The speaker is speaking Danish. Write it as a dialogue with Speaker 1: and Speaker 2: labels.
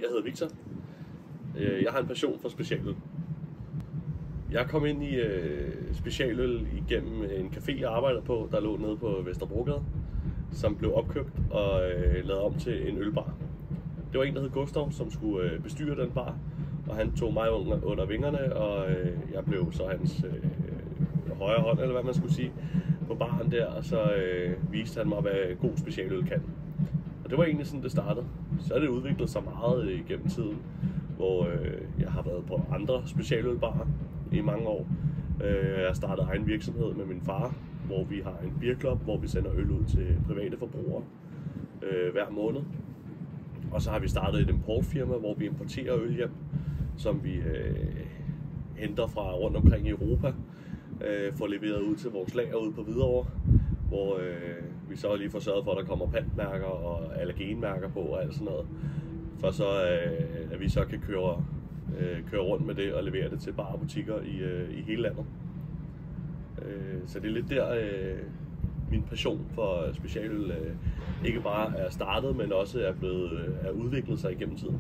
Speaker 1: Jeg hedder Victor. Jeg har en passion for specialøl. Jeg kom ind i specialøl igennem en café, jeg arbejdede på, der lå nede på Vesterbrogade, som blev opkøbt og lavet om til en ølbar. Det var en, der hed Gustav, som skulle bestyre den bar, og han tog mig under vingerne, og jeg blev så hans højre hånd, eller hvad man skulle sige, på baren der, og så viste han mig, hvad god specialøl kan. Og det var egentlig sådan, det startede. Så er det udviklet sig meget igennem tiden, hvor jeg har været på andre specialølbarer i mange år. Jeg startede egen virksomhed med min far, hvor vi har en beerclub, hvor vi sender øl ud til private forbrugere hver måned. Og så har vi startet et importfirma, hvor vi importerer øl hjem, som vi henter fra rundt omkring i Europa, får leveret ud til vores lager ude på Hvidovre, hvor vi så lige får sørget for, at der kommer pantmærker og allergenmærker på og alt sådan noget, for så at vi så kan køre rundt med det og levere det til butikker i hele landet. Så det er lidt der min passion for specialøl ikke bare er startet, men også er udviklet sig igennem tiden.